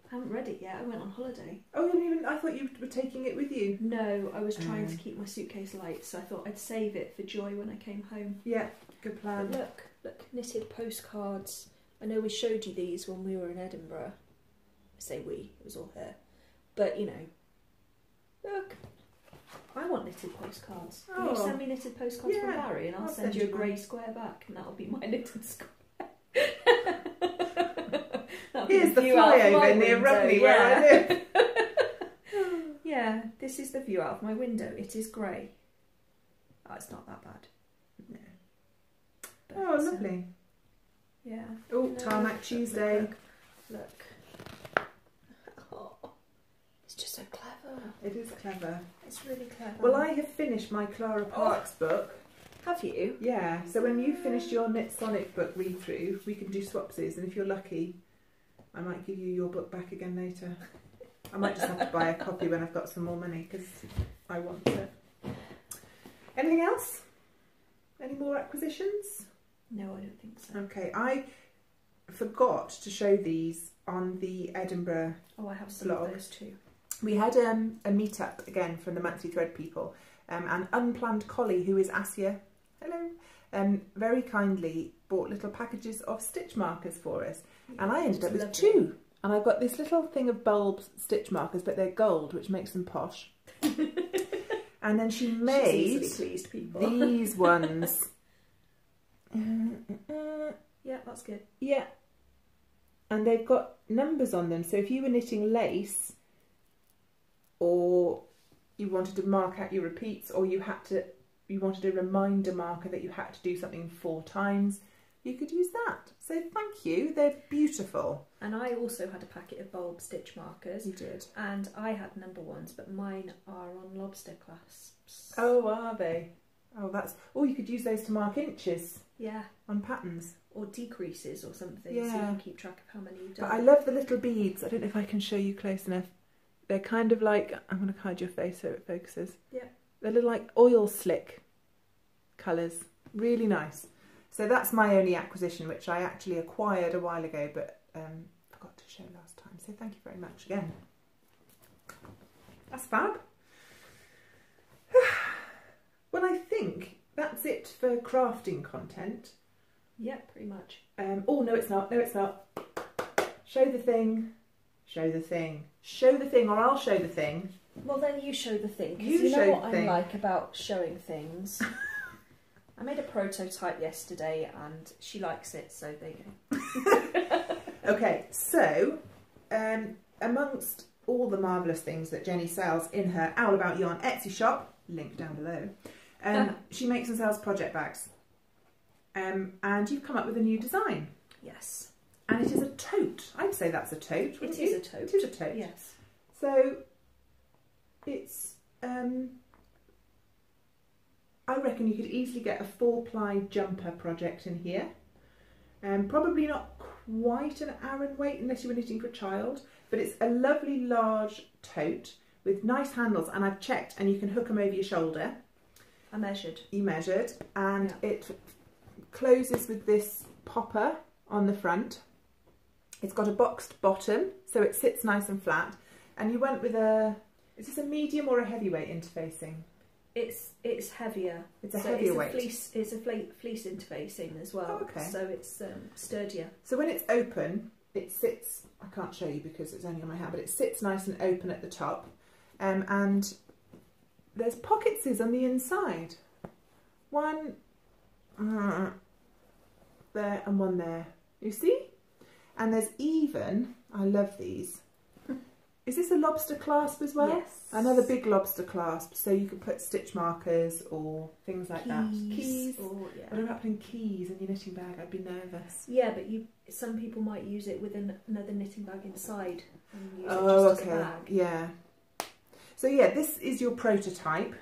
I haven't read it yet. I went on holiday. Oh, you didn't even... I thought you were taking it with you. No, I was trying to keep my suitcase light, so I thought I'd save it for joy when I came home. Yeah, good plan. But look, knitted postcards. I know we showed you these when we were in Edinburgh. I say we, it was all her. But, you know, look, I want knitted postcards. Can you send me knitted postcards from Barry, and I'll send you a grey square back, and that'll be my knitted square. Here's the flyover near Rugby where I live. Yeah, this is the view out of my window. It is grey. Oh, it's not that bad. No. But, oh, lovely. Yeah. Oh, Tarmac Tuesday. Look. Oh, it's just so clever. It is clever. It's really clever. Well, I have finished my Clara Parks book. Have you? Yeah. So when you finished your Knitsonik book read through, we can do swapsies, and if you're lucky, I might give you your book back again later. I might just have to buy a copy when I've got some more money, because I want it. Anything else? Any more acquisitions? No, I don't think so. Okay, I forgot to show these on the Edinburgh Oh, I have some blog. of those too. We had a meet-up again from the Monthly Thread people, and Unplanned Collie, who is Asia, hello, very kindly bought little packages of stitch markers for us, and I ended up with 2. And I've got this little thing of bulb stitch markers, but they're gold, which makes them posh. And then she made pleased people. these ones. Yeah, that's good. Yeah. And they've got numbers on them. So if you were knitting lace, or you wanted to mark out your repeats, or you wanted a reminder marker that you had to do something 4 times, you could use that. So thank you, they're beautiful. And I also had a packet of bulb stitch markers. You did. And I had number ones, but mine are on lobster clasps. Oh, are they? Oh, that's... Oh, you could use those to mark inches. Yeah. On patterns. Or decreases or something, yeah. so you can keep track of how many you've done. But I love the little beads. I don't know if I can show you close enough. They're kind of like... I'm going to hide your face so it focuses. Yeah. They're little like oil slick colours. Really nice. So that's my only acquisition, which I actually acquired a while ago, but forgot to show last time. So thank you very much again. That's fab. Well, I think that's it for crafting content. Yeah, pretty much. Oh, no it's not. No, it's not. Show the thing. Show the thing. Show the thing, or I'll show the thing. Well, then you show the thing. You You show know what the I'm thing. like about showing things. I made a prototype yesterday and she likes it, so there you go. Okay, so amongst all the marvellous things that Jennie sells in her Owl About Yarn Etsy shop, link down below, she makes and sells project bags. And you've come up with a new design. Yes. And it is a tote. I'd say that's a tote. It is a tote. It is a tote. Yes. So it's... I reckon you could easily get a 4-ply jumper project in here. Probably not quite an Aran weight unless you were knitting for a child, but it's a lovely large tote with nice handles, and I've checked and you can hook them over your shoulder. I measured. You measured, and Yeah. it closes with this popper on the front. It's got a boxed bottom, so it sits nice and flat, and you went with a... Is this a medium or a heavyweight interfacing? It's heavier. It's a heavier weight. It's a fleece interfacing as well. Oh, okay. So it's sturdier. So when it's open, it sits... I can't show you because it's only on my hand, but it sits nice and open at the top. And there's pocketses on the inside. One there and one there. You see? And there's even... I love these. Is this a lobster clasp as well? Yes. Another big lobster clasp, so you could put stitch markers or things like that. Keys. Or, yeah. What about putting keys in your knitting bag? I'd be nervous. Yeah, but some people might use it with another knitting bag inside and use Oh, it just okay. as a bag. Yeah. So yeah, this is your prototype,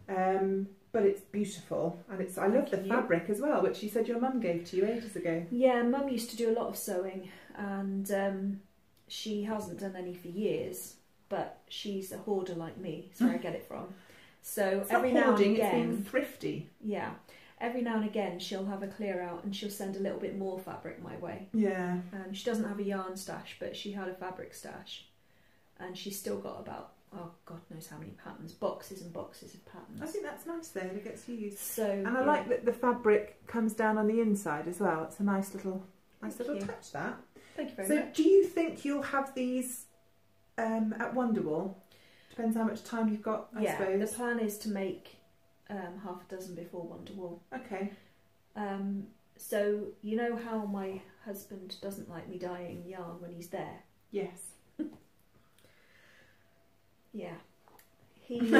but it's beautiful, and it's. I love the fabric as well, which you said your mum gave to you ages ago. Yeah, Mum used to do a lot of sewing, and she hasn't done any for years, but she's a hoarder like me. That's where I get it from. So It's every not now hoarding, and again, it's being thrifty. yeah, every now and again she'll have a clear out and she'll send a little bit more fabric my way. Yeah. She doesn't have a yarn stash, but she had a fabric stash, and she's still got about, oh God knows how many patterns, boxes and boxes of patterns. I think that's nice though, it gets used. So, And I like that the fabric comes down on the inside as well. It's a nice little Thank touch, that. Thank you very So much. do you think you'll have these at Wonderwall? Depends how much time you've got, I suppose. The plan is to make half a dozen before Wonderwall. Okay. So you know how my husband doesn't like me dyeing yarn when he's there? Yes. Yeah. He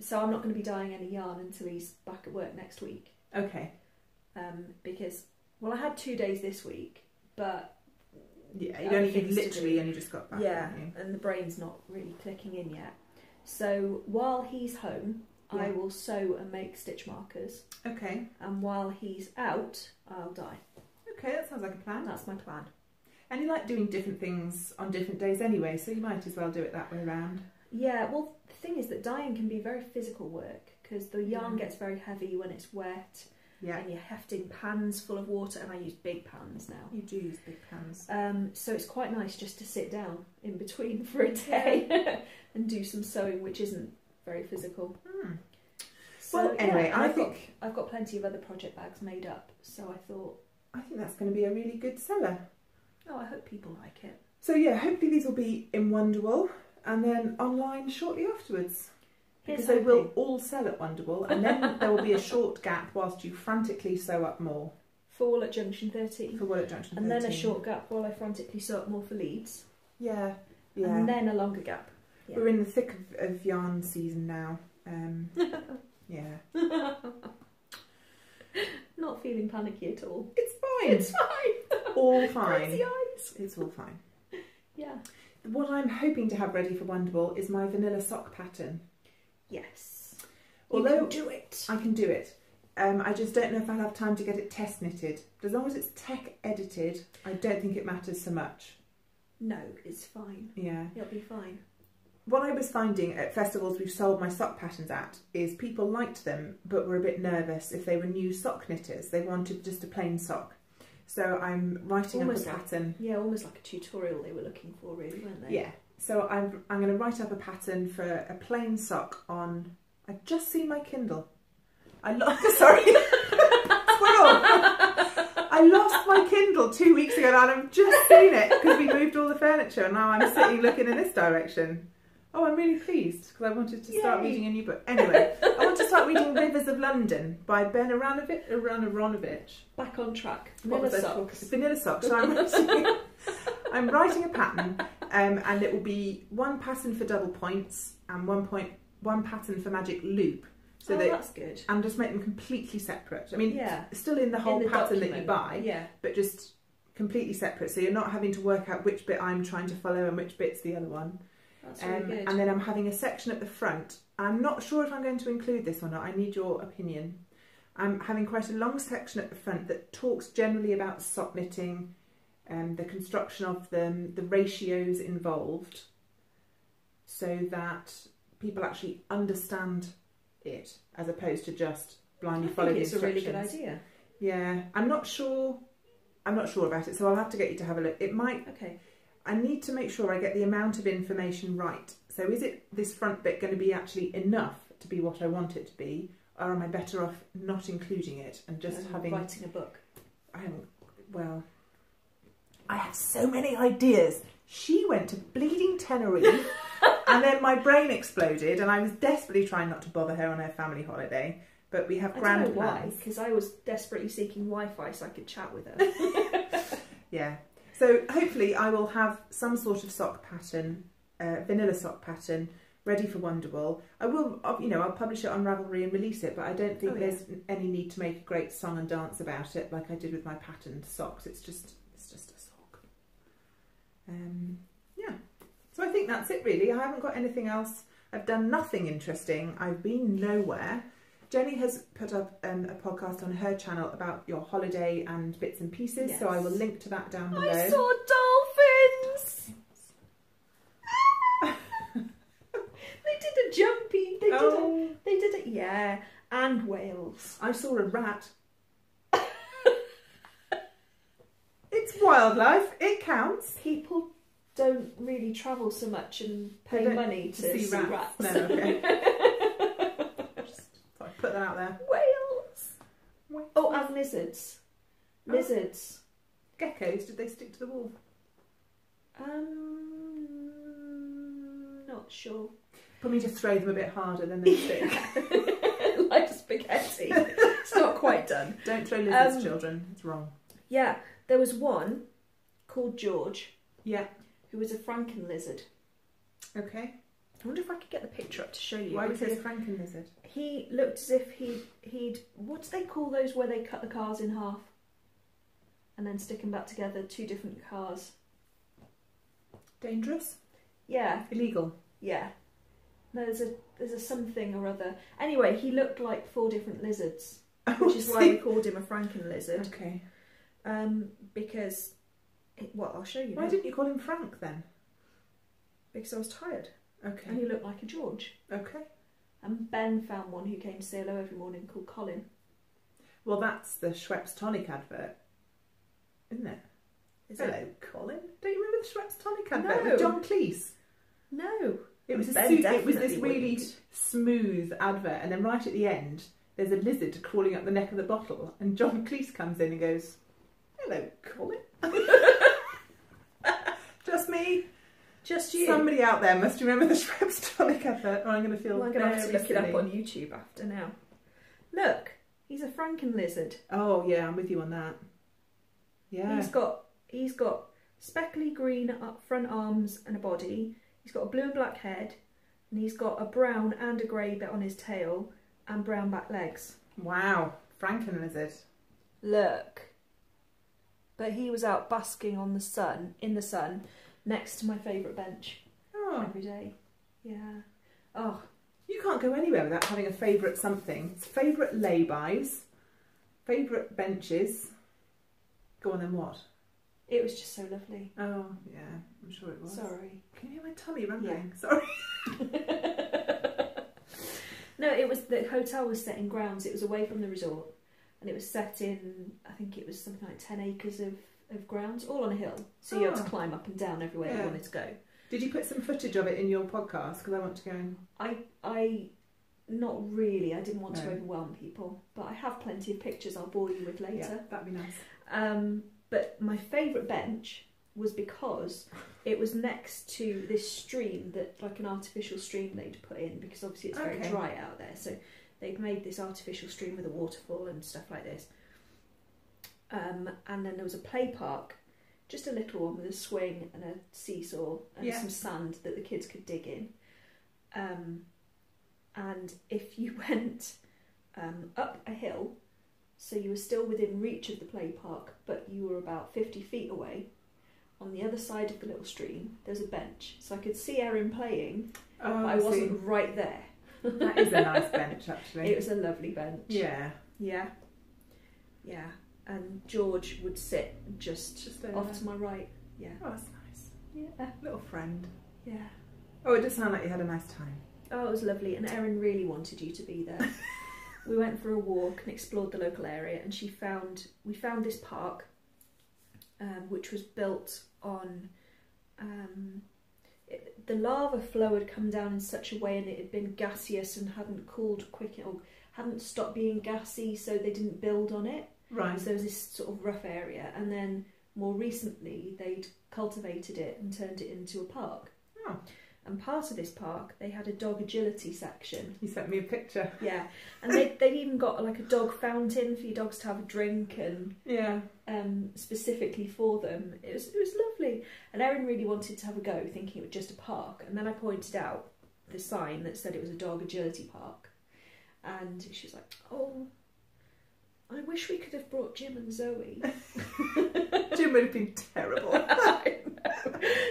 so I'm not going to be dyeing any yarn until he's back at work next week. Okay. Because, well, I had 2 days this week, but Yeah, other you've things to literally do. only just got back. Yeah, haven't you? and the brain's not really clicking in yet. So while he's home, I Yeah. will sew and make stitch markers, Okay. and while he's out, I'll dye. Okay, that sounds like a plan. That's my plan. And you like doing different things on different days anyway, so you might as well do it that way around. Yeah, well, the thing is that dyeing can be very physical work because the yarn Yeah. gets very heavy when it's wet, Yeah. and you're hefting pans full of water, and I use big pans now. You do use big pans. So it's quite nice just to sit down in between for a day and do some sewing, which isn't very physical. So, Well, anyway, and I think I've got plenty of other project bags made up, so I thought, that's going to be a really good seller. oh, I hope people like it. So yeah, hopefully these will be in Wonderwall and then online shortly afterwards. Because they will all sell at Wonderwall, and then there will be a short gap whilst you frantically sew up more. For Wool at Junction 13. For Wool at Junction 13. And then a short gap while I frantically sew up more for Leeds. Yeah. And then a longer gap. Yeah. We're in the thick of yarn season now. Yeah. Not feeling panicky at all. It's fine. It's fine. All fine. Crazy eyes. It's all fine. Yeah. What I'm hoping to have ready for Wonderwall is my vanilla sock pattern. Yes. Although you can do it. I can do it. I just don't know if I'll have time to get it test knitted. As long as it's tech edited, I don't think it matters so much. No, it's fine. Yeah. It'll be fine. What I was finding at festivals we've sold my sock patterns at is people liked them but were a bit nervous if they were new sock knitters. They wanted just a plain sock. So I'm writing up a pattern. Yeah, almost like a tutorial they were looking for, really, weren't they? Yeah. So I'm going to write up a pattern for a plain sock on... I've just seen my Kindle. Sorry. Squirrel. I lost my Kindle 2 weeks ago and I've just seen it because we moved all the furniture and now I'm sitting looking in this direction. Oh, I'm really pleased because I wanted to start reading a new book. Anyway, I want to start reading Rivers of London by Behm Aronovich. Back on track. Vanilla socks. Vanilla socks. So I'm writing a pattern and it will be one pattern for double points and one pattern for magic loop. So that's good. And just make them completely separate. I mean, still in the whole pattern that you buy, but just completely separate. So you're not having to work out which bit I'm trying to follow and which bit's the other one. That's really good. And then I'm having a section at the front. I'm not sure if I'm going to include this or not. I need your opinion. I'm having quite a long section at the front that talks generally about sock knitting, the construction of them, the ratios involved, so that people actually understand it as opposed to just blindly follow the instructions. It's a really good idea. Yeah, I'm not sure about it, so I'll have to get you to have a look. It might. Okay. I need to make sure I get the amount of information right. So is it this front bit going to be actually enough to be what I want it to be, or am I better off not including it and just writing a book? I have so many ideas. She went to bleeding Tenerife and then my brain exploded and I was desperately trying not to bother her on her family holiday. But we have grand plans. Because I was desperately seeking Wi-Fi so I could chat with her. Yeah. So hopefully I will have some sort of sock pattern, vanilla sock pattern, ready for Wonderwall. I'll publish it on Ravelry and release it, but I don't think there's any need to make a great song and dance about it like I did with my patterned socks. It's just a sock. Yeah. So I think that's it really. I haven't got anything else. I've done nothing interesting. I've been nowhere. Jennie has put up a podcast on her channel about your holiday and bits and pieces, so I will link to that down below. I saw dolphins! They did a jumpy, they did it, yeah, and whales. I saw a rat. It's wildlife, it counts. People don't really travel so much and pay money to see rats. No, okay. Put that out there. Whales. Oh, and lizards. Lizards. Geckos, did they stick to the wall? Not sure. Probably just throw them a bit harder than they stick. Like spaghetti. It's not quite done. Don't throw lizards, children. It's wrong. Yeah, there was one called George. Yeah. Who was a Franken lizard. Okay. I wonder if I could get the picture up to show you. Why was he a Franken lizard? He looked as if he'd... What do they call those where they cut the cars in half? And then stick them back together, two different cars. Dangerous? Yeah. Illegal? Yeah. There's a something or other. Anyway, he looked like 4 different lizards. Which is why we called him a Franken lizard. Okay. Because... I'll show you. Why didn't you call him Frank then? Because I was tired. Okay. And he looked like a George. Okay. And Ben found one who came to say hello every morning called Colin. Well, that's the Schweppes tonic advert, isn't it? Hello, Colin. Don't you remember the Schweppes tonic advert with John Cleese? No. It was this really smooth advert, and then right at the end, there's a lizard crawling up the neck of the bottle, and John Cleese comes in and goes, "Hello, Colin." Just me. Just you. Somebody out there must remember the Schweppes tonic advert, or I'm going to feel I'm going to have to look it up on YouTube after now. Look, he's a Franken lizard. Oh yeah, I'm with you on that. Yeah. He's got speckly green front arms and a body. He's got a blue and black head, and he's got a brown and a grey bit on his tail, and brown back legs. Wow, Franken lizard. look. But he was out basking in the sun, next to my favourite bench every day. Yeah. Oh. You can't go anywhere without having a favourite something. It's favourite lay-bys, favourite benches. Go on then, what? It was just so lovely. Oh, yeah, I'm sure it was. Sorry. Can you hear my tummy rumbling? Yeah. Sorry. No, it was, the hotel was set in grounds. It was away from the resort. And it was set in, I think it was something like 10 acres of grounds, all on a hill. So you had to climb up and down everywhere you wanted to go. Did you put some footage of it in your podcast? Because I want to go and... I not really. I didn't want to overwhelm people. But I have plenty of pictures I'll bore you with later. Yeah, that'd be nice. But my favourite bench was because it was next to this stream, that like an artificial stream they'd put in, because obviously it's very dry out there. So they'd made this artificial stream with a waterfall and stuff like this. And then there was a play park, just a little one with a swing and a seesaw and some sand that the kids could dig in. And if you went up a hill, so you were still within reach of the play park, but you were about 50 feet away, on the other side of the little stream, there's a bench. So I could see Erin playing, but I wasn't right there. That is a nice bench, actually. It was a lovely bench. Yeah. Yeah. Yeah. And George would sit just off to my right. Yeah. Oh, that's nice. Yeah. Little friend. Yeah. Oh, it does sound like you had a nice time. Oh, it was lovely. And Erin really wanted you to be there. We went for a walk and explored the local area, and we found this park, which was built on... the lava flow had come down in such a way, and it had been gaseous and hadn't cooled quick, or hadn't stopped being gassy, so they didn't build on it. Right. So there was this sort of rough area, and then more recently they'd cultivated it and turned it into a park. Oh. And part of this park, they had a dog agility section. You sent me a picture. Yeah, and they'd even got like a dog fountain for your dogs to have a drink, and specifically for them. It was lovely. And Erin really wanted to have a go, thinking it was just a park. And then I pointed out the sign that said it was a dog agility park, and she was like, "Oh, I wish we could have brought Jim and Zoe." Jim would have been terrible.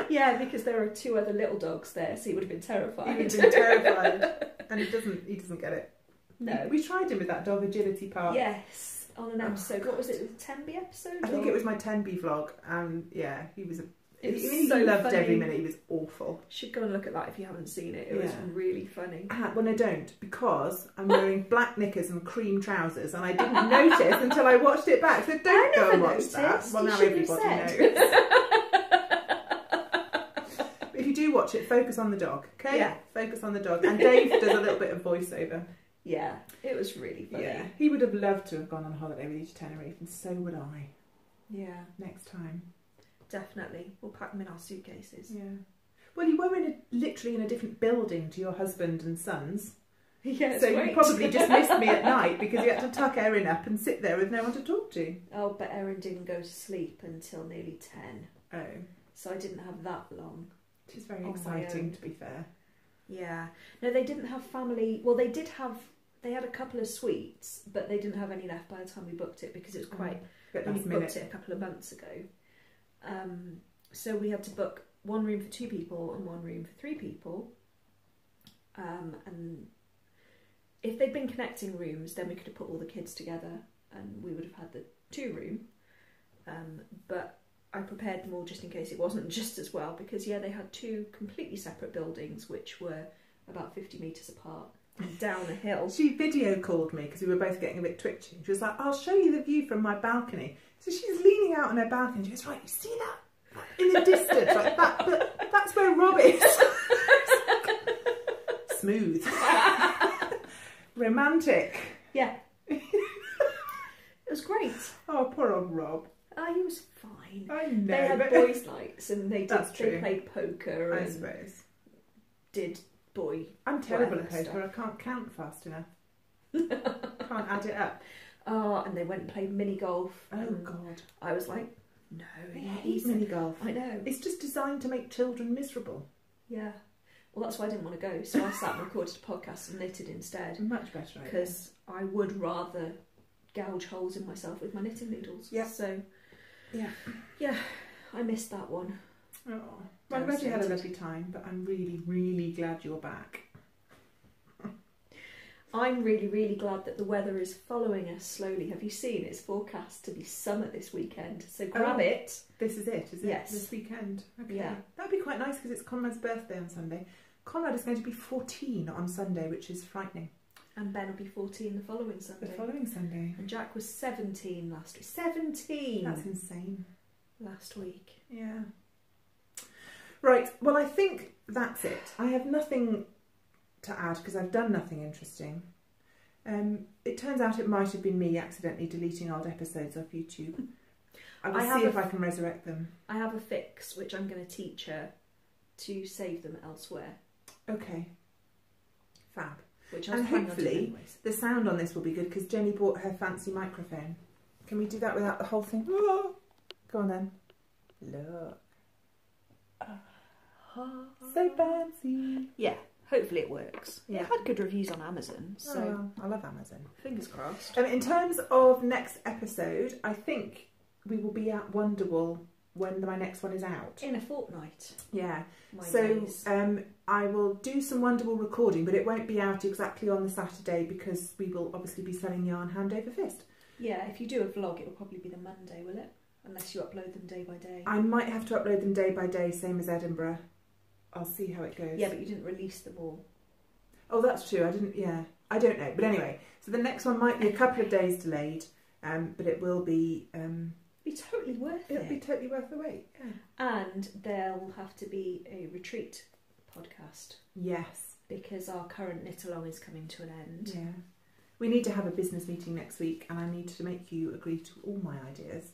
Yeah, because there are 2 other little dogs there, so he would have been terrified. He would have been terrified. And he doesn't get it. No. We tried him with that dog agility part. Yes, on an episode. What was it, the Tenby episode? I think it was my Tenby vlog, and yeah, he was he loved funny. every minute. He was awful. You should go and look at that if you haven't seen it. It was really funny. Well, I don't, because I'm wearing black knickers and cream trousers, and I didn't notice until I watched it back. So don't go and watch that. Well, now everybody knows. If you do watch it, focus on the dog, okay? Yeah. Focus on the dog. And Dave does a little bit of voiceover. Yeah, it was really funny. Yeah. He would have loved to have gone on holiday with you to Tenerife, and so would I. Yeah. Next time. Definitely. We'll pack them in our suitcases. Yeah. Well, you were literally in a different building to your husband and sons. Yeah, so you probably just missed me at night because you had to tuck Erin up and sit there with no one to talk to. Oh, but Erin didn't go to sleep until nearly 10. Oh. So I didn't have that long. Which is very exciting, to be fair. Yeah. No, they didn't have family... Well, they had a couple of suites, but they didn't have any left by the time we booked it, because it was quite... We booked it a couple of months ago. So we had to book 1 room for 2 people and 1 room for 3 people. And if they'd been connecting rooms, then we could have put all the kids together and we would have had the 2 room. But I prepared them all just in case it wasn't just as well, because they had 2 completely separate buildings which were about 50 metres apart and down a hill. She video called me because we were both getting a bit twitchy. She was like, "I'll show you the view from my balcony." So she's leaning out on her balcony. She goes, "Right, you see that in the distance, like that? But that's where Rob is." Smooth, romantic. Yeah, it was great. Oh, poor old Rob. He was fine. I know. They had boys' nights and they played poker. I and suppose. Did boy. I'm terrible at poker. Stuff. I can't count fast enough. Can't add it up. Oh, and they went and played mini golf. Oh God! I was like, no, I hate mini golf. I know. It's just designed to make children miserable. Yeah. Well, that's why I didn't want to go. So I sat and recorded a podcast and knitted instead. Much better, because I would rather gouge holes in myself with my knitting needles. Yeah. So, yeah, I missed that one. Oh, well, I'm glad you had a lovely time, but I'm really, really glad you're back. I'm really, really glad that the weather is following us slowly. Have you seen it's forecast to be summer this weekend? So grab it. This is it, is it? Yes. This weekend. Okay. Yeah. That'd be quite nice because it's Conrad's birthday on Sunday. Conrad is going to be 14 on Sunday, which is frightening. And Ben will be 14 the following Sunday. The following Sunday. And Jack was 17 last week. 17! That's insane. Last week. Yeah. Right, well I think that's it. I have nothing to add because I've done nothing interesting. It turns out it might have been me accidentally deleting old episodes off YouTube. I will see if I can resurrect them. I have a fix which I'm going to teach her to save them elsewhere. Okay. Fab. Which and hopefully the sound on this will be good because Jennie bought her fancy microphone. Can we do that without the whole thing? Oh, go on then. Look. So fancy. Yeah, hopefully it works. Yeah. It had good reviews on Amazon, so I love Amazon. Fingers crossed. In terms of next episode, I think we will be at Wonderwall when my next one is out. In a fortnight. Yeah. So I will do some Wonderwall recording, but it won't be out exactly on the Saturday because we will obviously be selling yarn hand over fist. Yeah, if you do a vlog, it will probably be the Monday, will it? Unless you upload them day by day. I might have to upload them day by day, same as Edinburgh. I'll see how it goes. Yeah, but you didn't release them all. Oh, that's true. I didn't. Yeah, I don't know. But anyway, so the next one might be a couple of days delayed, but it will be. Be totally worth it. It'll be totally worth the wait. Yeah. And there'll have to be a retreat podcast. Yes. Because our current knit along is coming to an end. Yeah. We need to have a business meeting next week, and I need to make you agree to all my ideas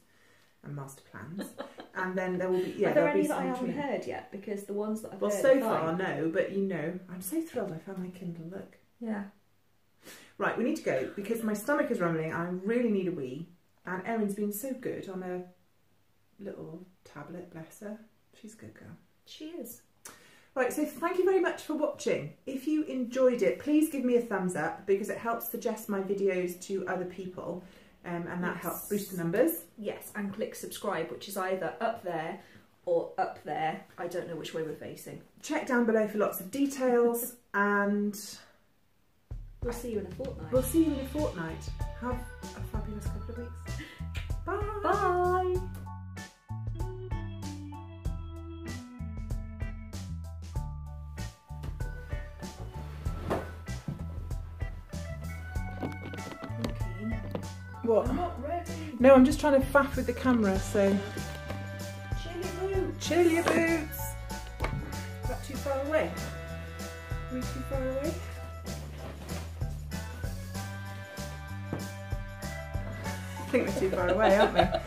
and master plans. And then there will be. Yeah. Are there there'll any be that I some haven't heard yet? Because the ones that I've well, heard. so far no, but you know, I'm so thrilled I found my Kindle. Look. Yeah. Right, we need to go because my stomach is rumbling. I really need a wee. And Erin's been so good on a little tablet, bless her. She's a good girl. She is. Right, so thank you very much for watching. If you enjoyed it, please give me a thumbs up because it helps suggest my videos to other people and that helps boost the numbers. Yes, and click subscribe, which is either up there or up there. I don't know which way we're facing. Check down below for lots of details and we'll see you in a fortnight. We'll see you in a fortnight. Have a fabulous couple of weeks. Bye. Bye. Okay. What? I'm not ready. No, I'm just trying to faff with the camera, so... Chill your boots. Chill your boots. Is that too far away? Are we too far away? I think we're too far away, aren't we? I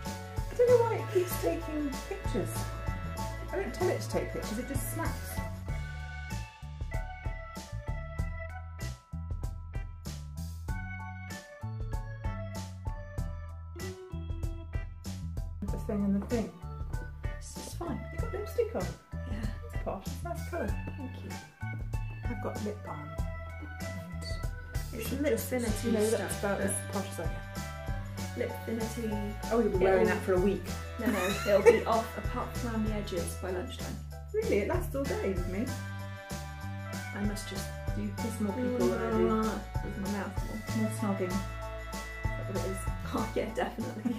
don't know why it keeps taking pictures. I don't tell it to take pictures, it just snaps. The thing and the thing. This is fine. You've got lipstick on. Yeah. It's posh, it's a nice colour. Thank you. I've got lip balm. It's Lipfinity You know, stuff. that's about as posh as I get. Lipfinity. Oh, you'll be wearing that for a week. No, it'll be off apart from around the edges by lunchtime. Really? It lasts all day with me. I must just You kiss more people than I do. with my mouth more. More snogging. Is that what it is? Oh yeah, definitely.